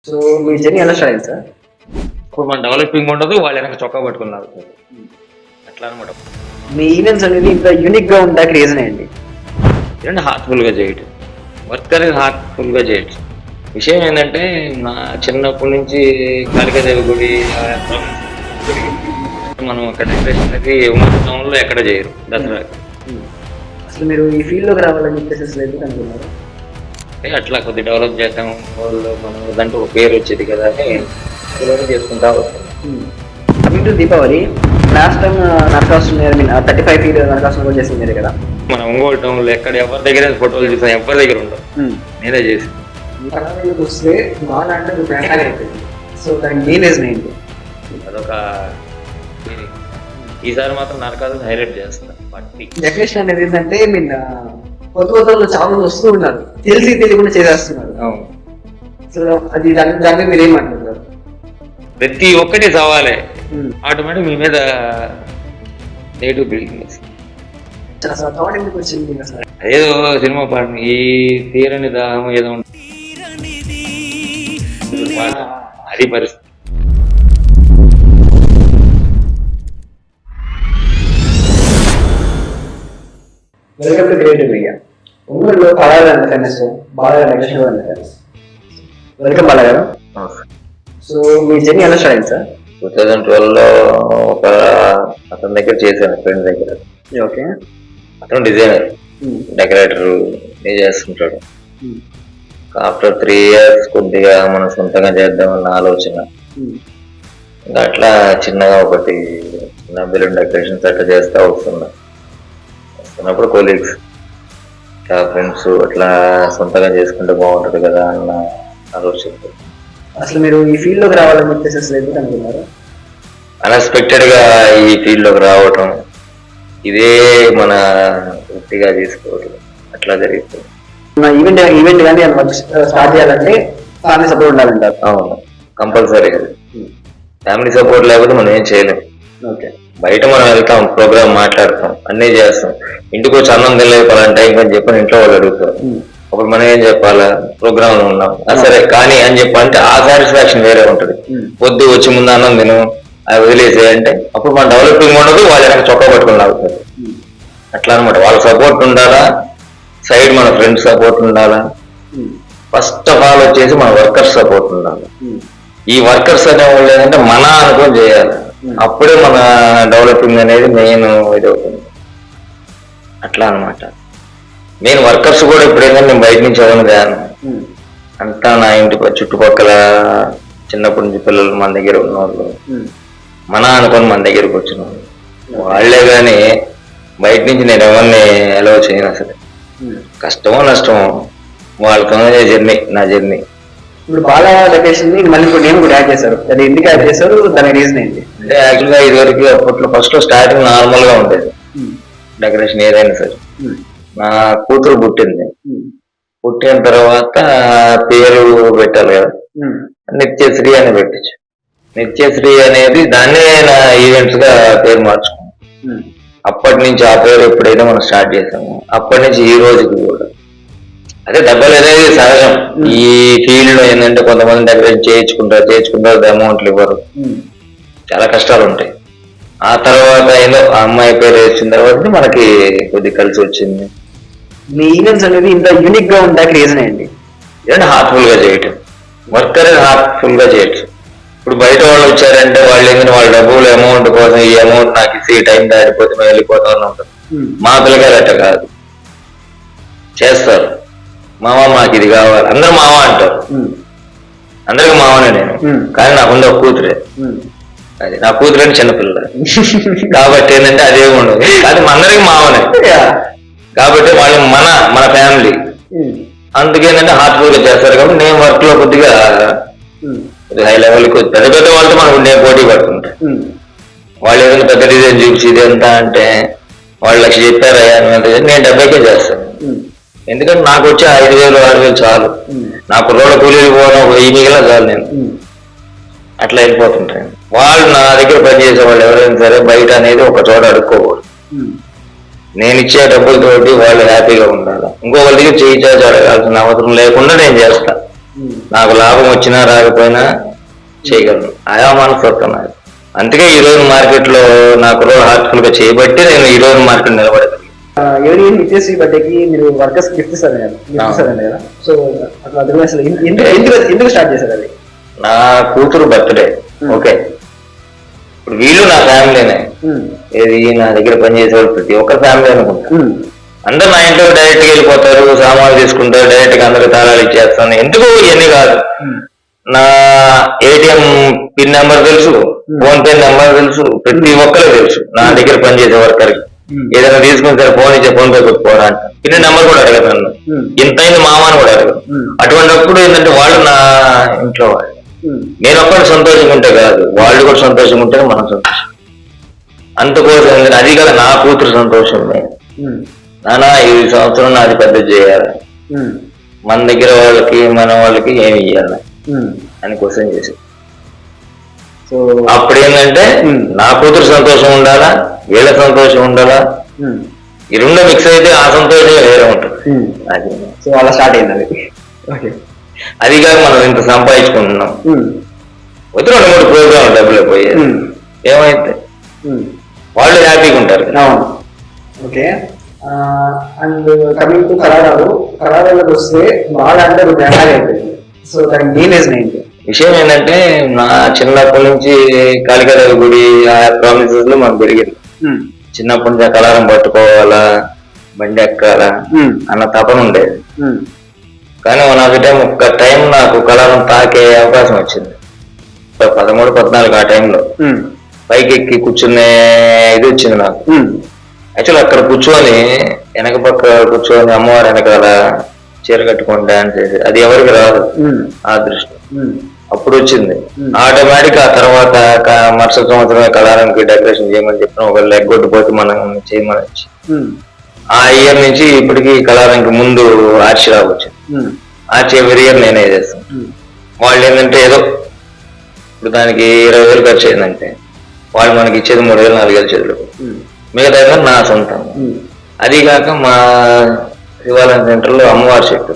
So మీ journey ఎలా start అయింది sir? ఇప్పుడు మన డెవలపింగ్ ఉండదు, వాళ్ళు వెనక చొక్కా పట్టుకున్నారు అట్లా అనమాట. మీ ఈవెంట్స్ అనేది ఇంత యూనిక్ గా ఉండడానికి రీజన్ ఏంటి? ఏంటంటే హార్ట్ఫుల్గా చేయటం, వర్క్ అనేది హార్ట్ఫుల్గా చేయటం. విషయం ఏంటంటే నా చిన్నప్పటి నుంచి కాళికాదేవి గుడి మనం అక్కడ డెకరేషన్ అనేది టౌన్లో ఎక్కడ చేయరు దసరా. అసలు మీరు ఈ ఫీల్డ్ లోకి రావాలని చెప్పేసి అసలు ఎందుకు అనుకున్నారు? అట్లా కొద్దిగా డెవలప్ చేద్దాం, వాళ్ళు మనం దాంట్లో ఒక పేరు వచ్చేది కదా అని చేసుకుంటా వస్తున్నాం. Coming to Deepavali, last time Narakasuram 35 feet Narakasuram కూడా చేసింది కదా. మన ఒంగోలు టౌన్లో ఎక్కడ ఎవరి దగ్గర ఫోటోలు చూసాం, ఎవరి దగ్గర ఉండవు, నేనే చేసి. వస్తే బాగా అంటే సో దానికి మెయిన్ రీజన్ ఏంటి? అదొక ఈసారి మాత్రం నరకాసురం హైలైట్ చేస్తాను. డెకరేషన్ అనేది ఏంటంటే కొత్త కొత్త చాలా మంది వస్తూ ఉన్నారు, తెలిసి తెలియకుండా చేసేస్తున్నారు. సో అది దాన్ని మీరు ఏమంటున్నారు? ప్రతి ఒక్కటి సవాలే, ఆటోమేటిక్ మీ మీద నెగిటివ్ బిల్డింగ్. ఏదో సినిమా పాట ఈ తీరని దాహం ఏదో ఉంటుంది, అది పరిస్థితి. Welcome to creative media. ఒంగోలులో బాలగారు ఎంత ఫేమస్, బాలగారు డెకరేషన్ కూడా ఎంత ఫేమస్. వెల్కమ్ బాలగారు. సో మీ జర్నీ ఎలా స్టార్ట్ అయింది సార్? 2012లో ఒక అతని దగ్గర చేశాను, ఫ్రెండ్ దగ్గర. ఓకే. అతను డిజైనర్, డెకరేటర్ చేస్తుంటాడు. ఆఫ్టర్ 3 years కొద్దిగా మనం సొంతంగా చేద్దామన్న ఆలోచన. ఇంకా అట్లా చిన్నగా ఒకటి చిన్న బెలూన్ డెకరేషన్స్ అట్లా చేస్తా వస్తున్నప్పుడు కొలీగ్స్, ఫ్రెండ్స్ అట్లా సొంతంగా చేసుకుంటే బాగుంటుంది కదా అన్న ఆలోచన. అసలు మీరు ఈ ఫీల్డ్ లోకి రావాలని చెప్పేసి అసలు ఎందుకు అనుకున్నారు? అన్ఎక్స్పెక్టెడ్ గా ఈ ఫీల్డ్ లోకి రావటం, ఇదే మన వృత్తిగా తీసుకోవటం అట్లా జరుగుతుంది. ఈవెంట్ కానీ స్టార్ట్ చేయాలంటే ఫ్యామిలీ సపోర్ట్ ఉండాలంటారు. అవును, కంపల్సరీ. ఫ్యామిలీ సపోర్ట్ లేకపోతే మనం ఏం చేయలేం. ఓకే. బయట మనం వెళ్తాం, ప్రోగ్రామ్ మాట్లాడతాం, అన్నీ చేస్తాం. ఇంటికి వచ్చి అన్నం తినలేదు పలానా టైం అని చెప్పని ఇంట్లో వాళ్ళు అడుగుతారు. అప్పుడు మనం ఏం చెప్పాలా, ప్రోగ్రామ్ లో ఉన్నాం సరే కానీ అని చెప్పంటే ఆ సాటిస్ఫాక్షన్ వేరే ఉంటది. పొద్దు వచ్చి ముందు అన్నం తిను అది వదిలేసే అంటే అప్పుడు మన డెవలపింగ్ ఉండదు, వాళ్ళ వెనక చొక్కా పట్టుకుని లాగుతారు. అట్లా అనమాట. వాళ్ళ సపోర్ట్ ఉండాలా, సైడ్ మన ఫ్రెండ్స్ సపోర్ట్ ఉండాలా, ఫస్ట్ ఆఫ్ ఆల్ వచ్చేసి మన వర్కర్స్ సపోర్ట్ ఉండాలి. ఈ వర్కర్స్ అనే వాళ్ళు ఏంటంటే మన అనుకుని చేయాలి, అప్పుడే మన డెవలపింగ్ అనేది మెయిన్ ఇది అవుతుంది. అట్లా అనమాట. మెయిన్ వర్కర్స్ కూడా ఇప్పుడు ఏంటంటే నేను బయట నుంచి ఎవరిని తేను, అంతా నా ఇంటి చుట్టుపక్కల చిన్నప్పటి నుంచి పిల్లలు మన దగ్గర ఉన్నవాళ్ళు, మన అనుకొని మన దగ్గరకు వచ్చిన వాళ్ళే కానీ బయట నుంచి నేను ఎవరిని అలౌ చేయను. అసలు కష్టమో నష్టమో వాళ్ళకి జర్నీ, నా జర్నీ. ఇప్పుడు బాగా డెకరేషన్ మళ్ళీ ఇప్పుడు నేను కూడా యాడ్ చేశారు, అది ఎందుకు యాడ్ చేశారు, దాని రీజన్ ఏంటి? అంటే యాక్చువల్గా ఇదివరకు అప్పట్లో ఫస్ట్ లో స్టార్టింగ్ నార్మల్ గా ఉంటుంది డెకరేషన్ ఏదైనా సరే. నా కూతురు పుట్టింది, పుట్టిన తర్వాత పేరు పెట్టాలి కదా, నిత్యశ్రీ అని పెట్టచ్చు. నిత్యశ్రీ అనేది దాన్నే నా ఈవెంట్స్ గా పేరు మార్చుకున్నాం. అప్పటి నుంచి ఆ పేరు ఎప్పుడైతే మనం స్టార్ట్ చేసాము అప్పటి నుంచి ఈ రోజుకి కూడా అదే డబ్బులు అనేది సహజం. ఈ ఫీల్డ్ లో ఏంటంటే కొంతమంది డెకరేషన్ చేయించుకుంటారు అమౌంట్లు ఇవ్వరు, చాలా కష్టాలు ఉంటాయి. ఆ తర్వాత ఏదో ఆ అమ్మాయి పేరు వేసిన తర్వాత మనకి కొద్దిగా కలిసి వచ్చింది. మీ ఈవెంట్స్ అనేది ఇంత యూనిక్ గా ఉండడానికి రీజన్ ఏంటి? ఏంటంటే హార్ట్ఫుల్ గా చేయటం, వర్క్ అనేది హార్ట్ఫుల్ గా చేయటం. ఇప్పుడు బయట వాళ్ళు వచ్చారంటే వాళ్ళు ఏంటంటే వాళ్ళ డబ్బులు అమౌంట్ కోసం ఈ అమౌంట్ నాకు ఇచ్చి టైం దాటిపోతే మేము వెళ్ళిపోతామని ఉంటుంది. మా పిల్లకాయలు అట్ట కాదు, చేస్తారు. మామ మాకు ఇది కావాలి, అందరూ మామ అంటారు, అందరికి మామనే నేను. కానీ నాకుంది ఒక కూతురే, అది నా కూతురు అని చిన్నపిల్ల కాబట్టి ఏంటంటే అదే ఉండదు, అది అందరికి మామనే కాబట్టి వాళ్ళు మన ఫ్యామిలీ. అందుకేంటంటే హార్ట్ఫుల్ గా చేస్తారు. కాబట్టి నేను వర్క్ లో కొద్దిగా హై లెవెల్ కి పెద్ద పెద్ద వాళ్ళతో మనకు నేను పోటీ పడుతుంటాయి. వాళ్ళు ఏదైనా పెద్ద డిజైన్ చూపించి ఇది ఎంత అంటే వాళ్ళు 1,00,000 చెప్పారయ్యా, నేను 70కే చేస్తాను. ఎందుకంటే నాకు వచ్చే 5,000 6,000 చాలు, నాకు రోడ్ల కూలీలు పోవడం 1000 మిగిలిన చాలు. నేను అట్లా వెళ్ళిపోతుంటాను. వాళ్ళు నా దగ్గర పనిచేసే వాళ్ళు ఎవరైనా సరే బయట అనేది ఒక చోట అడుక్కోకూడదు. నేను ఇచ్చే డబ్బులతోటి వాళ్ళు హ్యాపీగా ఉండాలి. ఇంకొకరి దగ్గర చేయి చాచి అడగాల్సిన అవసరం లేకుండా నేను చేస్తా. నాకు లాభం వచ్చినా రాకపోయినా చేయగలను ఆయా మనస్తత్వం నాకు. అందుకే ఈ రోజు మార్కెట్ లో నాకు హార్ట్ఫుల్ గా చేయబట్టి నేను ఈ రోజు మార్కెట్ నిలబడగలను. ఎవరి నిత్యశ్రీ బర్త్డేకి మీరు వర్కర్స్ గిఫ్ట్ ఇస్తారండి కదా, సో అట్లా అది అసలు ఎందుకు స్టార్ట్ చేశారు అది? నా కూతురు బర్త్డే. ఓకే, ఇప్పుడు వీళ్ళు నా ఫ్యామిలీనే. ఏది నా దగ్గర పనిచేసేవాళ్ళు ప్రతి ఒక్క ఫ్యామిలీ అనుకుంటా. అందరు నా ఇంట్లో డైరెక్ట్ గా వెళ్ళిపోతారు, సామాన్లు తీసుకుంటారు, డైరెక్ట్ గా అందరికి తాళాలు ఇచ్చేస్తాను. ఎందుకు ఇవన్నీ కాదు, నా ఏటీఎం పిన్ నెంబర్ తెలుసు, ఫోన్ పే నెంబర్ తెలుసు, ప్రతి ఒక్కరు తెలుసు నా దగ్గర పనిచేసే వర్కర్కి. ఏదైనా తీసుకుని సరే ఫోన్ ఇచ్చే ఫోన్ పే కొట్టుకోరా అంట. పిన్ నెంబర్ కూడా అడగదు నన్ను, ఇంతైంది మామాని కూడా అడగదు. అటువంటిప్పుడు ఏంటంటే వాళ్ళు నా ఇంట్లో వాళ్ళు, నేను ఒక్కడు సంతోషంగా ఉంటే కాదు, వాళ్ళు కూడా సంతోషంగా ఉంటేనే మనం సంతోషం. అందుకోసం అది కదా నా కూతురు సంతోషం. నానా ఈ సంవత్సరం నాది పెద్ద చేయాలి, మన దగ్గర వాళ్ళకి మన వాళ్ళకి ఏమి ఇయ్యాలి అని క్వశ్చన్ చేసి, సో అప్పుడు ఏంటంటే నా కూతురు సంతోషం ఉండాలా, వీళ్ళ సంతోషం ఉండాలా, ఈ రెండు మిక్స్ అయితే ఆ సంతోషం వేరే ఉంటుంది. అది సో అలా స్టార్ట్ అయింది అది. అది కాక మనం ఇంత సంపాదించుకుంటున్నాం, వచ్చి 2-3 ప్రోగ్రామ్ డబ్బులు పోయేది ఏమైతే వాళ్ళు హ్యాపీగా ఉంటారు. ఓకే, అండ్ కమింగ్ టు కళారాలకు వస్తే బాగా అంటే గ్రాండ్ అయిపోయింది. సో దానికి మెయిన్ రీజన్ ఏంటి? విషయం ఏంటంటే నా చిన్నప్పటి నుంచి కాళికాదేవి గుడి ఆ ప్రామిసెస్ లో మనం పెరిగింది. చిన్నప్పటి నుంచి ఆ కళారం పట్టుకోవాలా, బండి ఎక్కాలా అన్న తపన ఉండేది. కానీ ఒక్క టైం నాకు కళారం తాకే అవకాశం వచ్చింది. 13-14 ఆ టైంలో పైకి ఎక్కి కూర్చునే ఇది వచ్చింది నాకు. యాక్చువల్ అక్కడ కూర్చొని వెనక పక్క కూర్చొని అమ్మవారి వెనకాల చీర కట్టుకొని డాన్స్ చేసి అది ఎవరికి రాదు ఆ దృష్టి. అప్పుడు వచ్చింది ఆటోమేటిక్. ఆ తర్వాత మరుసటి సంవత్సరం కళారానికి డెకరేషన్ చేయమని చెప్పిన ఒక లెగ్ కొట్టిపోతే మనం చేయమని వచ్చి ఆ ఇయర్ నుంచి ఇప్పటికి కళారానికి ముందు ఆర్చి వచ్చింది. ఆర్చి ఎవరి ఇయర్ నేనే చేస్తాను. వాళ్ళు ఏంటంటే ఏదో ఇప్పుడు దానికి 20,000 ఖర్చు అయిందంటే వాళ్ళు మనకి ఇచ్చేది 3,000-4,000 చేతులు, మిగతా నా సొంతం. అది కాక మా శివాలయం సెంటర్ లో అమ్మవారి చెట్టు,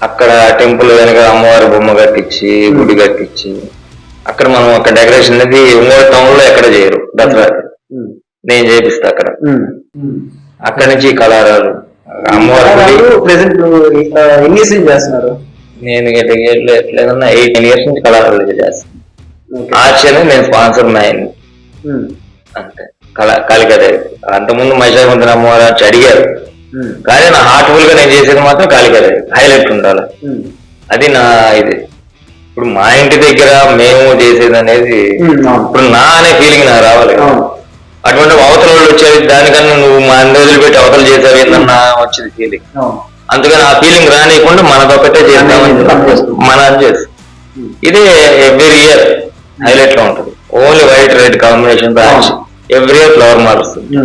అక్కడ టెంపుల్ వెనక అమ్మవారి బొమ్మ కట్టించి గుడి కట్టించి అక్కడ మనం అక్కడ డెకరేషన్ అనేది ఒంగోలు టౌన్ లో ఎక్కడ చేయరు. దసరా నేను చేపిస్తా అక్కడ. అక్కడి నుంచి కళారాలు అమ్మవారి ప్రెసెంట్ ఎన్ని చేస్తున్నారు? నేను లేదన్నా 8-9 years నుంచి కళారాలు చేస్తాను. ఆర్చని నేను స్పాన్సర్ అయింది అంతే. కాళికాదేవి అంతకుముందు మైసాగుంటల అమ్మవారు ఆర్చి అడిగారు, కానీ నా హార్ట్ఫుల్ గా నేను చేసేది మాత్రం కాళికాదేవి హైలైట్ ఉండాలి. అది నా ఇది. ఇప్పుడు మా ఇంటి దగ్గర మేము చేసేది అనేది ఇప్పుడు నా అనే ఫీలింగ్ నాకు రావాలి. అటువంటి అవతల వాళ్ళు వచ్చేది దానికన్నా నువ్వు మా అందరి పెట్టి అవతలు చేసావు ఏందన్నా వచ్చేది ఫీలింగ్. అందుకని ఆ ఫీలింగ్ రానియకుండా మనదొక్కటే చేద్దామని మనం చేస్తాం. ఇదే ఎవ్రీ ఇయర్ హైలైట్ లో ఉంటుంది. Only white red combination every year flower మారుస్తుంది.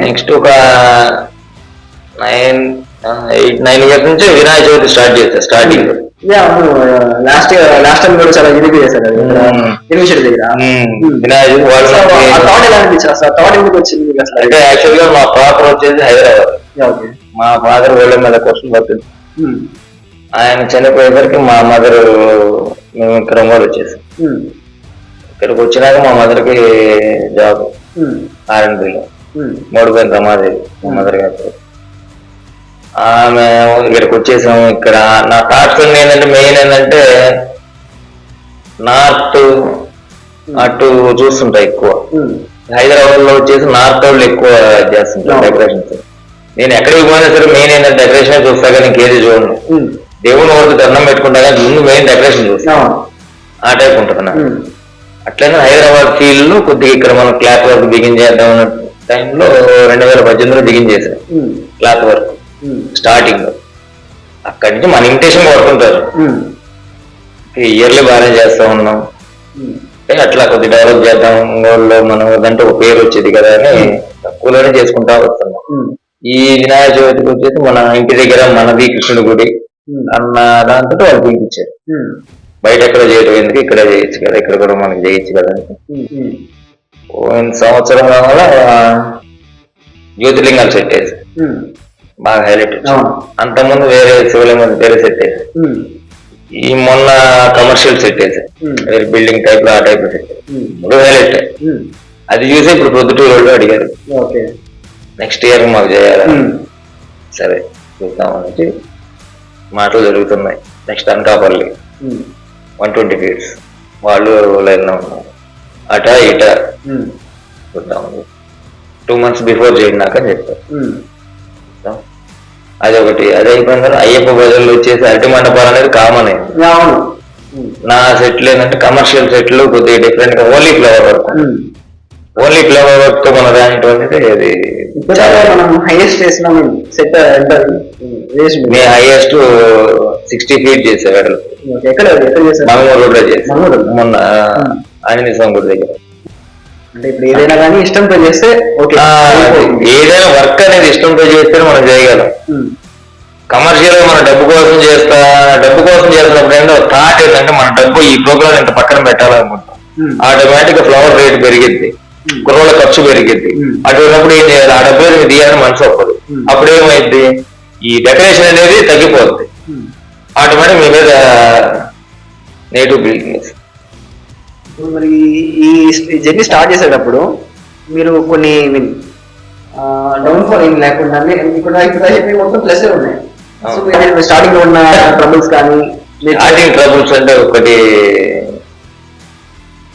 నెక్స్ట్ ఒక 9 years నుంచి వినాయక చవితి స్టార్ట్ చేస్తారు. స్టార్టింగ్ లాస్ట్ టైం కూడా చాలా యూనిక్ చేశారు అంటే యాక్చువల్ గా మా ప్రాపర్ వచ్చేసి హైదరాబాద్. మా ఫాదర్ వాళ్ళ మీద క్వశ్చన్ పడుతుంది. ఆయన చనిపోయేసరికి మా మదర్ మేము ఇక్కడ ఒంగోలు వచ్చేసాం. ఇక్కడికి వచ్చినాక మా మదర్ కి జాబ్ R&Bలో మోడిపోయిన రమాదేవి మా మదర్ గారు. ఆమె ఇక్కడికి వచ్చేసాము. ఇక్కడ నా థాట్స్ ఏంటంటే మెయిన్ ఏంటంటే నార్త్ అటు చూస్తుంటా ఎక్కువ. హైదరాబాద్ లో వచ్చేసి నార్త్ వాళ్ళు ఎక్కువ చేస్తుంటారు డెకరేషన్స్. నేను ఎక్కడికి పోయినా సరే మెయిన్ ఏంటంటే డెకరేషన్ చూస్తా కానీ ఇంకేది చూడను. దేవుని వరకు దండం పెట్టుకుంటా కానీ ముందు మెయిన్ డెకరేషన్ చూస్తా. ఆ టైప్ ఉంటుంది నాకు. అట్లనే హైదరాబాద్ ఫీల్డ్ లో కొద్దిగా ఇక్కడ మనం క్లాత్ వర్క్ బిగిన్ చేద్దాం అన్న టైంలో 2018లో బిగిన్ చేశారు క్లాత్ వర్క్ స్టార్టింగ్ లో. అక్కడి నుంచి మన ఇన్విటేషన్ కొడుతుంటారు. ఇయర్లీ బాగానే చేస్తా ఉన్నాం. అట్లా కొద్ది డెవలప్ చేద్దాం ఒంగోలులో మనం అంటే ఒక పేరు వచ్చేది కదా అని తక్కువలోనే చేసుకుంటా వస్తున్నాం. ఈ వినాయక చవితికి వచ్చేసి మన ఇంటి దగ్గర మనది కృష్ణుడి గుడి అన్న దాంతో వాళ్ళు పిలిపించారు. బయట ఎక్కడ చేయడం ఎందుకు ఇక్కడ చేయొచ్చు కదా, ఇక్కడ కూడా మనకి చేయొచ్చు కదా అని పోయిన సంవత్సరం వల్ల జ్యోతిర్లింగాలు సెట్ చేశారు. బాగా హైలైట్ అవును. అంతకుముందు వేరే శివలింగం వేరే సెట్ వేసారు. ఈ మొన్న కమర్షియల్ సెట్ వేసారు, వేరే బిల్డింగ్ టైప్ లో ఆ టైప్ లో సెట్ మూడు హైలైట్. అది చూసి ఇప్పుడు ప్రొద్దుటూరు వాళ్ళు అడిగారు నెక్స్ట్ ఇయర్ మాకు చేయాలి. సరే చూద్దామని మాటలు జరుగుతున్నాయి. నెక్స్ట్ అనకాపల్లి 120 feet వాళ్ళు లైన్ లో ఉన్నారు. అట ఇట చూద్దామని 2 months బిఫోర్ చేసినాక చెప్పారు. అది ఒకటి. అది అయిపోయిన తర్వాత అయ్యప్ప బజార్లు వచ్చేసి అరటి మండపాలు అనేది కామన్ అయింది. నా సెట్లు ఏంటంటే కమర్షియల్ సెట్లు కొద్దిగా డిఫరెంట్ గా ఓన్లీ ఫ్లవర్ వర్క్ తో మన దాంట్లో అది హైయెస్ట్ మీ హైయెస్ట్ 60 feet చేసాడు. మంగళూరు రోడ్ లో చేసాడు మొన్న ఆంజనేయ స్వామి గుడి దగ్గర. అంటే ఇప్పుడు ఏదైనా కానీ ఇష్టంతో చేస్తే ఏదైనా వర్క్ అనేది ఇష్టంతో చేస్తే మనం చేయగలం. కమర్షియల్ గా మన డబ్బు కోసం చేస్తున్నప్పుడు ఏంటో థాట్ ఏంటంటే మన డబ్బు ఈ ప్రోగ్రామ్ ఇంత పక్కన పెట్టాలనుకుంటాం. ఆటోమేటిక్ గా ఫ్లవర్ రేట్ పెరిగిద్ది, కుర్రోళ్ళ ఖర్చు పెరిగిద్ది. అటువంటిప్పుడు ఏం చేయాలి, ఆ డబ్బులు మీకు తీయాలని మనసు ఒప్పదు. అప్పుడు ఏమైంది, ఈ డెకరేషన్ అనేది తగ్గిపోద్ది. ఆటోమేటిక్ మీ మీద నెగిటివ్ బిల్డింగ్. మరి ఈ జర్నీ స్టార్ట్ చేసేటప్పుడు మీరు కొన్ని డౌన్ఫాల్ ఏం లేకుండా మొత్తం ప్లస్ ఉన్నాయి. స్టార్టింగ్ లో ఉన్న ట్రబుల్స్ కానీ స్టార్టింగ్ ట్రబుల్స్ అంటే ఒకటి,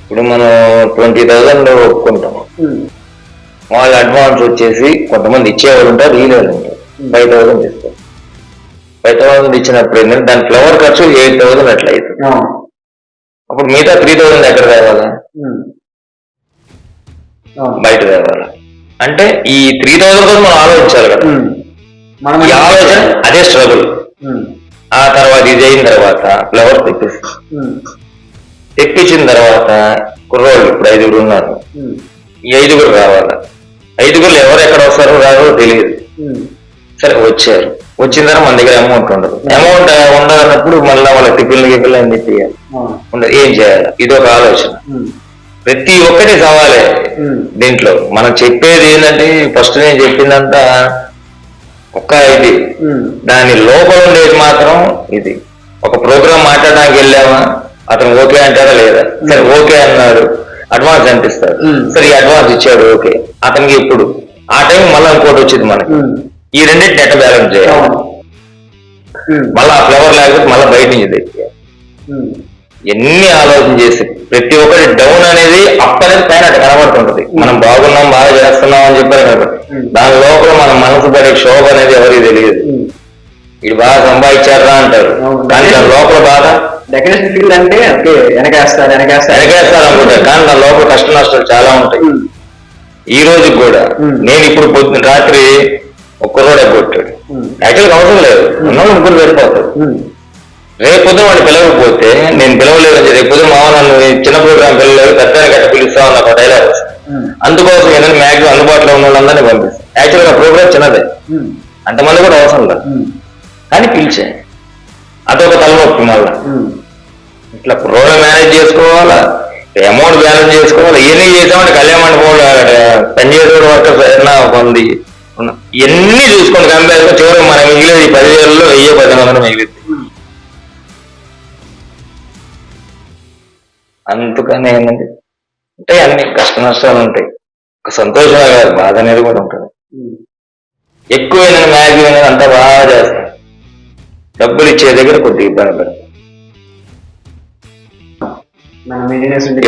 ఇప్పుడు మనం 20,000 ఒప్పుకుంటాం. వాళ్ళు అడ్వాన్స్ వచ్చేసి కొంతమంది ఇచ్చేవాళ్ళు ఉంటారు, వీళ్ళు ఉంటారు. 5,000 ఇస్తారు. 5,000 ఇచ్చినప్పుడు ఏంటంటే దాని ఫ్లవర్ ఖర్చు 8,000 అట్లా అవుతుంది. అప్పుడు మిగతా 3,000 ఎక్కడ తేవాలా, బయట తేవాలా. అంటే ఈ 3,000 కోసం మనం ఆలోచించాలి కదా. ఈ ఆలోచన అదే స్ట్రగుల్. ఆ తర్వాత ఇది అయిన తర్వాత ఫ్లవర్ తెప్పించిన తర్వాత కుర్రోళ్ళు ఇప్పుడు 5 ఉన్నారు. ఈ 5 రావాలా. 5 ఎవరు ఎక్కడ వస్తారో రాదో తెలియదు. సరే వచ్చారు, వచ్చిన తర్వాత మన దగ్గర అమౌంట్ ఉండదు. అమౌంట్ ఉండదన్నప్పుడు మళ్ళీ వాళ్ళ టిఫిన్లు అన్ని చేయాలి, ఉండదు. ఏం చేయాలి, ఇది ఒక ఆలోచన. ప్రతి ఒక్కటి సవాలే దీంట్లో. మనం చెప్పేది ఏంటంటే ఫస్ట్ నేను చెప్పిందంతా ఒక్క ఇది, దాని లోపల ఉండేది మాత్రం ఇది. ఒక ప్రోగ్రామ్ మాట్లాడడానికి వెళ్ళామా, అతను ఓకే అంటారా లేదా, సరే ఓకే అన్నాడు, అడ్వాన్స్ అనిపిస్తాడు, సరే ఈ అడ్వాన్స్ ఇచ్చాడు ఓకే. అతనికి ఇప్పుడు ఆ టైం మళ్ళీ ఇంకోటి వచ్చింది మనకి. ఈ రెండింటి నెట్ బ్యాలెన్స్ చేయాలి. మళ్ళీ ఆ ఫ్లవర్ లేకపోతే మళ్ళీ బయట నుంచి తెచ్చేయాలి. ఎన్ని ఆలోచన చేసి ప్రతి ఒక్కటి డౌన్ అనేది అప్ అనేది పైన కనబడుతుంటది. మనం బాగున్నాం, బాగా చేస్తున్నాం అని చెప్పారు కాబట్టి దాని లోపల మన మనసు పడే శోభ అనేది ఎవరికి తెలియదు. ఇది బాగా సంపాదించారా అంటారు, కానీ దాని లోపల బాగా డెకరేషన్ ఫీల్డ్ అంటే వెనకేస్తారు అనుకుంటారు, కానీ దాని లోపల కష్ట నష్టాలు చాలా ఉంటాయి. ఈ రోజు కూడా నేను ఇప్పుడు పొద్దున్న రాత్రి ఒక్కరోడు ఎగ్గొట్టాడు. యాక్చువల్గా అవసరం లేదు, ఉన్నవాళ్ళు ముగ్గురు వెళ్ళిపోతారు. రేపు పొద్దున వాడిని పిలవకపోతే నేను పిలవలేదని రేపు పొద్దున మామూలు నన్ను చిన్న ప్రోగ్రాం పిల్లలేదు పెద్దగా గట్టి పిలుస్తాం అన్న ఒక డైలాగ్ వస్తుంది. అందుకోసం ఏదైనా మ్యాక్సిమం అందుబాటులో ఉన్న వాళ్ళందరినీ పంపిస్తాను. యాక్చువల్గా ప్రోగ్రామ్ చిన్నదే, అంతమంది కూడా అవసరం లేదు, కానీ పిలిచే అదొక తలనొప్పి. మళ్ళా ఇట్లా ప్రోగ్రామ్ మేనేజ్ చేసుకోవాలా, అమౌంట్ బ్యాలెన్స్ చేసుకోవాలి. ఇవన్నీ చేసామంటే కళ్యాణ మండపంలో పనిచేసే వర్కర్స్ ఏదైనా ఉంది, ఇవన్నీ చూసుకోండి. కంపేర్ చివరికి మన మిగిలేదు 10,000లో 1,000-1,500 మిగిలింది. అందుకని ఏంటంటే అంటే అన్ని కష్ట నష్టాలు ఉంటాయి. ఒక సంతోషమే కాదు, బాధ అనేది కూడా ఉంటుంది. ఎక్కువైనా మ్యాక్సిమం అంతా బాగా చేస్తాం, డబ్బులు ఇచ్చే దగ్గర కొద్దిగా ఇబ్బంది పడతాం.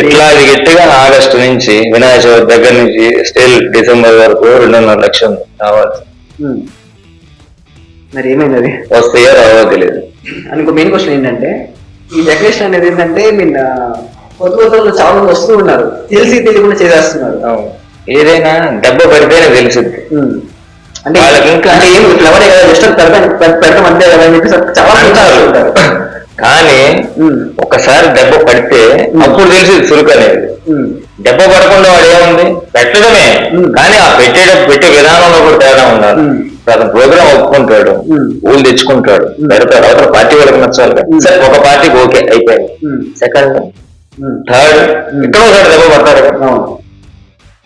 ఇట్లా అది గట్టిగా ఆగస్టు నుంచి వినాయక చవితి దగ్గర నుంచి స్టిల్ డిసెంబర్ వరకు 2.5 లక్షలు కావాలి. మరి ఏమైంది, అది వస్తాయో రావో తెలియదు. ఇంకో మెయిన్ క్వశ్చన్ ఏంటంటే ఈ డెకరేషన్ అనేది ఏంటంటే కొత్త చాలా మంది వస్తూ ఉన్నారు, తెలియకుండా చేసేస్తున్నారు. ఏదైనా దెబ్బ పడితేనే తెలుసుద్ది. అంటే వాళ్ళకి ఇంకా అంటే ఏం ఫ్లవర్ పెడతాం అంతే కదా అని చెప్పి చాలా ఉంటారు. కానీ ఒకసారి దెబ్బ పడితే అప్పుడు తెలిసి చురుకు అనేది. దెబ్బ పడకుండా వాడు ఏముంది, పెట్టడమే. కానీ ఆ పెట్టే విధానంలో కూడా తేడా ఉండాలి. అతను ప్రోగ్రామ్ ఒప్పుకుంటాడు, ఊళ్ళు తెచ్చుకుంటాడు, పెడతాడు. అవతల పార్టీ వాళ్ళకి నచ్చాలి కదా. సరే ఒక పార్టీకి ఓకే అయిపోయింది, సెకండ్ థర్డ్ ఇక్కడ ఒకసారి దెబ్బ పడతాడు కదా.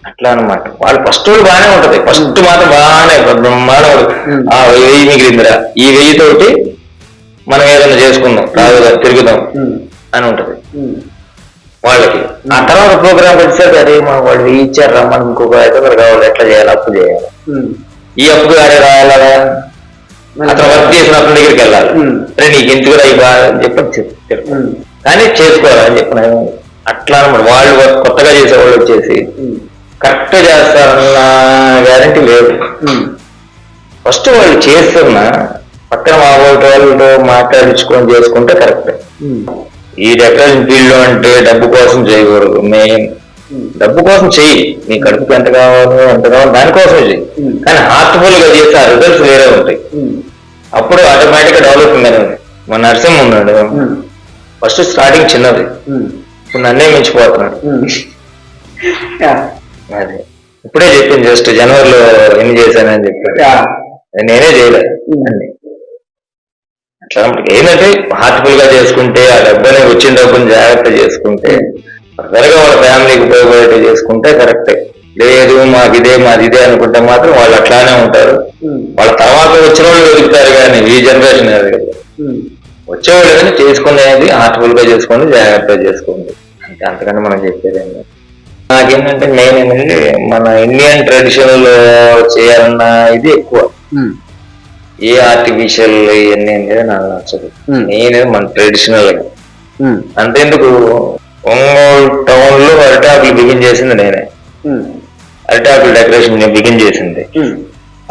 అట్లా అనమాట. వాళ్ళు ఫస్ట్ రోజు బాగానే ఉంటది, ఫస్ట్ మాత్రం బాగానే బ్రహ్మాండం. ఆ 1000 మిగిలిందిరా, ఈ 1000 తోటి మనం ఏదైనా చేసుకుందాం, రాదుగా తిరుగుదాం అని ఉంటది వాళ్ళకి. ఆ తర్వాత ప్రోగ్రామ్ వచ్చేసరికి అదే వాళ్ళు 1000 ఇచ్చారా, మనం ఇంకొక 500 కావాలి, ఎట్లా చేయాలి, అప్పు చేయాలి, ఈ అప్పు అరే రాయాలా, అతను వర్క్ చేసిన అతని దగ్గరికి వెళ్ళాలి, అరే నీకు ఎందుకు రా అని చెప్పి కానీ చేసుకోవాలని చెప్పిన అట్లా అనమాట. వాళ్ళు కొత్తగా చేసేవాళ్ళు వచ్చేసి కరెక్ట్ చేస్తారన్న గ్యారంటీ లేదు. ఫస్ట్ వాళ్ళు చేస్తున్న పక్కన మా వాళ్ళతో మాట్లాడించుకొని చేసుకుంటే కరెక్ట్. ఈ డెకరేషన్ ఫీల్డ్ లో అంటే డబ్బు కోసం చేయకూడదు. మెయిన్ డబ్బు కోసం చెయ్యి, నీ కడుపుకి ఎంత కావాలో దానికోసం చెయ్యి, కానీ హార్ట్ఫుల్ గా చేస్తే ఆ రిజల్ట్స్ వేరే ఉంటాయి. అప్పుడు ఆటోమేటిక్ గా డెవలపింగ్ అనేది. మా నరసింహ ఉన్నాడు, ఫస్ట్ స్టార్టింగ్ చిన్నది, ఇప్పుడు నన్నే మించిపోతున్నాడు. అదే ఇప్పుడే చెప్పింది, జస్ట్ జనవరిలో ఎన్ని చేశానని చెప్పాడు, నేనే చేయలేదు అన్ని. అట్లా ఏంటంటే హార్ట్ఫుల్ గా చేసుకుంటే, ఆ డబ్బుని వచ్చిన డబ్బుని జాగ్రత్త చేసుకుంటే, త్వరగా వాళ్ళ ఫ్యామిలీకి ఉపయోగపడేది చేసుకుంటే కరెక్టే. లేదు మాది ఇదే అనుకుంటే మాత్రం వాళ్ళు అట్లానే ఉంటారు. వాళ్ళ తర్వాత వచ్చిన వాళ్ళు వెతుకుతారు, కానీ ఈ జనరేషన్ వచ్చేవాళ్ళు ఏదైనా చేసుకునేది హార్ట్ఫుల్ గా చేసుకోండి, జాగ్రత్తగా చేసుకోండి అంటే. అంతకన్నా మనం చెప్పేది నాకేంటంటే మెయిన్ ఏంటంటే మన ఇండియన్ ట్రెడిషన్ లో చేయాలన్న ఇది ఎక్కువ. ఏ ఆర్టిఫిషియల్ ఇవన్నీ అనేది నాకు నచ్చదు. నేను మన ట్రెడిషనల్ అంతేందుకు ఒంగోలు టౌన్ లో అరిటాకులు బిగిన్ చేసింది నేనే. అరిటాకులు డెకరేషన్ నేను బిగిన్ చేసింది.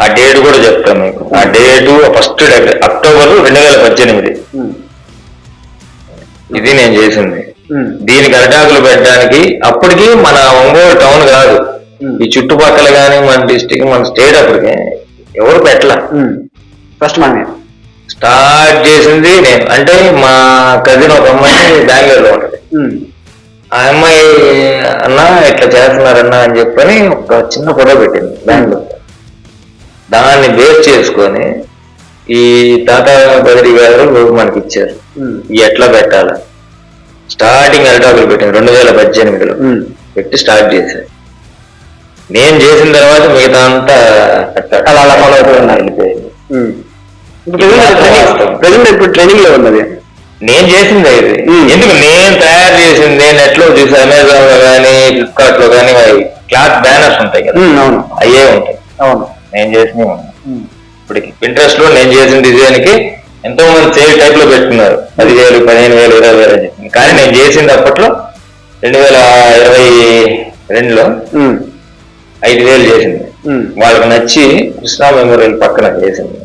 ఆ డేట్ కూడా చెప్తాను మీకు. ఆ డేటు ఫస్ట్ అక్టోబర్ 2018 ఇది నేను చేసింది. దీనికి అరిటాకులు పెట్టడానికి అప్పటికి మన ఒంగోలు టౌన్ కాదు, ఈ చుట్టుపక్కల కానీ మన డిస్టిక్ మన స్టేట్ అప్పటికి ఎవరు పెట్టలా. ఫస్ట్ మనమే స్టార్ట్ చేసింది నేను. అంటే మా కజిన్ ఒక అమ్మాయి బెంగళూరులో ఉంటది. ఆ అమ్మాయి అన్న ఇట్లా చేస్తున్నారన్నా అని చెప్పని ఒక చిన్న ఫోటో పెట్టింది బెంగళూరు. దాన్ని బేస్ చేసుకొని ఈ తాతా బదిరి గారు మనకి ఇచ్చారు ఎట్లా పెట్టాల. స్టార్టింగ్ అరిటాకులు పెట్టింది 2018లో పెట్టి స్టార్ట్ చేశారు. నేను చేసిన తర్వాత మిగతా అంతా అలా అలా ఫాలో అవుతుంది వెళ్ళిపోయింది. ఇప్పుడు ట్రైనింగ్ లో ఉన్నది నేను చేసింది ఇది. ఎందుకు నేను తయారు చేసింది, నేను నెట్లో చూసి అమెజాన్ లో కానీ ఫ్లిప్కార్ట్ లో కానీ క్లాత్ బ్యానర్స్ ఉంటాయి కదా, అయ్యే ఉంటాయి. అవును, నేను చేసినవి ఇప్పటికి. ఇంట్రెస్ట్ లో నేను చేసిన డిజైన్ కి ఎంతో మంది సేల్ టైప్ లో పెట్టుకున్నారు 10,000, 15,000, 20,000 అని చెప్పి. కానీ నేను చేసింది అప్పట్లో 2022లో 5,000 చేసింది. వాళ్ళకి నచ్చి కృష్ణా మెమోరియల్ పక్కన చేసింది.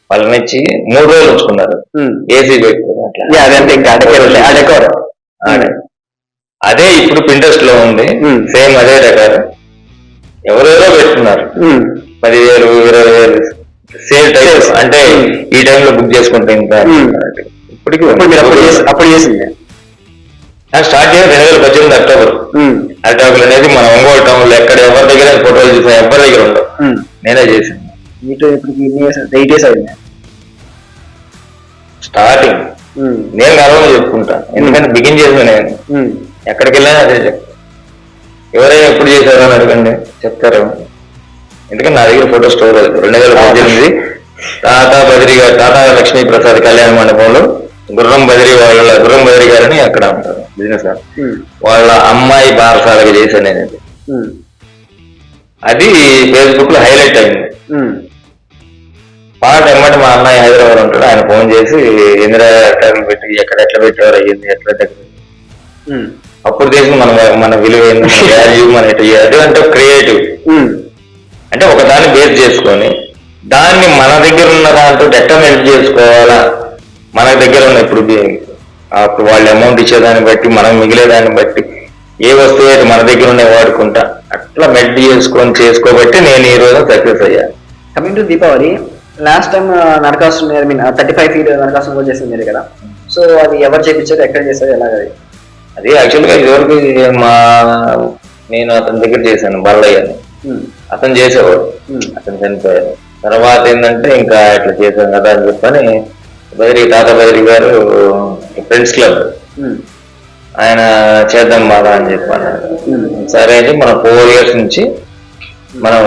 వాళ్ళకి నచ్చి 3 రోజులు ఉంచుకున్నారు ఏసీ పెట్టుకుని. అదే ఇప్పుడు పింట్రెస్ట్ లో ఉంది, సేమ్ అదే రకాలు ఎవరెవరో పెట్టుకున్నారు 10,000, 20,000 సేల్ టైప్. అంటే ఈ టైంలో బుక్ చేసుకుంటే ఇంకా ఇప్పటికి అప్పుడు చేసింది. స్టార్ట్ చేసి 2018 అక్టోబర్. అరిటాకులు అనేది మన ఒంగోలు టౌన్ లో ఎక్కడ ఎవరి దగ్గర ఫోటోలు చూసా ఎవరి దగ్గర ఉండవు, నేనే చేసింది. ఇప్పటికి 8 years అయింది స్టార్టింగ్. నేను గర్వంగా చెప్పుకుంటాను, ఎందుకంటే బిగిన్ చేసిన నేను. ఎక్కడికి వెళ్ళినా అదే చెప్తాను. ఎవరైనా ఎప్పుడు చేశారో అని అడగండి చెప్తారు. ఎందుకంటే నా దగ్గర ఫోటో స్టోర్ 2018 తాతా బదిరి గారు, తాతా లక్ష్మీ ప్రసాద్ కళ్యాణ మండపంలో గుర్రం బదిరి గారని అక్కడ ఉంటారు బిజినెస్. వాళ్ళ అమ్మాయి బారసాలగా చేశాను నేను. అది ఫేస్బుక్ లో హైలైట్ అయింది. పాట ఎమ్మటి మా అన్నయ్య హైదరాబాద్ ఉంటాడు, ఆయన ఫోన్ చేసి ఇందిరా అటాకులు పెట్టి ఎక్కడ ఎట్లా పెట్టేవారు అయ్యింది ఎట్లా. అప్పుడు తెలిసి మన విలువ ఏంది, మన వాల్యూ, మన అది అంటే క్రియేటివ్. అంటే ఒక దాన్ని బేస్ చేసుకొని దాన్ని మన దగ్గర ఉన్న దాంతో ఎట్లా మెల్ట్ చేసుకోవాలా, మన దగ్గర ఉన్న అప్పుడు వాళ్ళు అమౌంట్ ఇచ్చేదాన్ని బట్టి మనం మిగిలేదాన్ని బట్టి ఏ వస్తువు అయితే మన దగ్గర ఉన్నాయి వాడుకుంటా అట్లా మెల్ట్ చేసుకోబట్టి నేను ఈ రోజు సక్సెస్ అయ్యాను. Coming to Deepavali, last time Narakasuram 35 feet Narakasuram కూడా చేసింది కదా. సో అది ఎవరు చేయించారు, ఎక్కడ చేశారు, ఎలాగది? అది యాక్చువల్గా ఇదివరకు నేను అతని దగ్గర చేశాను, బల్లయ్య అని. అతను చేసేవాడు, అతను చనిపోయారు. తర్వాత ఏంటంటే ఇంకా ఇట్లా చేశాను కదా అని చెప్పని తాత బదిరి గారు ఫ్రెండ్స్ క్లబ్ ఆయన చేద్దాం బాగా అని చెప్పి అన్నాడు. సరే అయితే మనం 4 years నుంచి మనం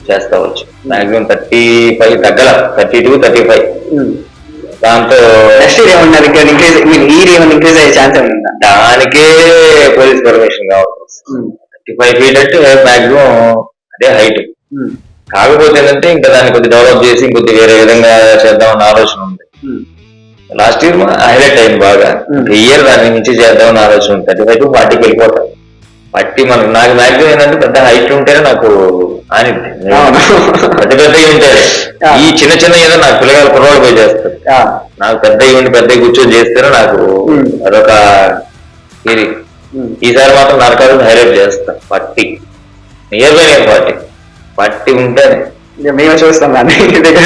చేస్తావచ్చు. మాక్సిమం 35 తగ్గల, 32-35. దాంతో నెక్స్ట్ ఇయర్ ఏమన్నా ఇంక్రీజ్, ఇయర్ ఏమన్నా ఇంక్రీజ్ అయ్యే ఛాన్స్ ఏమన్నా? దానికే పోలీస్ పర్మిషన్ కావాలి. 35 feet అంటే మాక్సిమం అదే హైట్. కాకపోతే ఏంటంటే ఇంకా దాన్ని కొద్ది డెవలప్ చేసి ఇంకొద్ది వేరే విధంగా చేద్దామన్న ఆలోచన ఉంది. లాస్ట్ ఇయర్ హైలైట్ అయింది బాగా. ఈ ఇయర్ దాని నుంచి చేద్దామని ఆలోచన ఉంది. 35 to 40కి వెళ్ళిపోతాం. 40 మనకు నాకు మ్యాక్సిమం ఏంటంటే పెద్ద హైట్ ఉంటేనే నాకు ఆనిద్ది. పెద్ద పెద్దవి ఉంటాయి. ఈ చిన్న చిన్న ఏదో నాకు పిల్లగాలు కుర్రోళ్ళు పోయి చేస్తారు. నాకు పెద్దవి ఉండి పెద్దవి కూర్చొని చేస్తేనే నాకు అదొక ఇది. ఈసారి మాత్రం నరకాలు హైలైట్ చేస్తా. 40 నియర్ బై 40 ఉంటేనే మేము చూస్తాం దగ్గర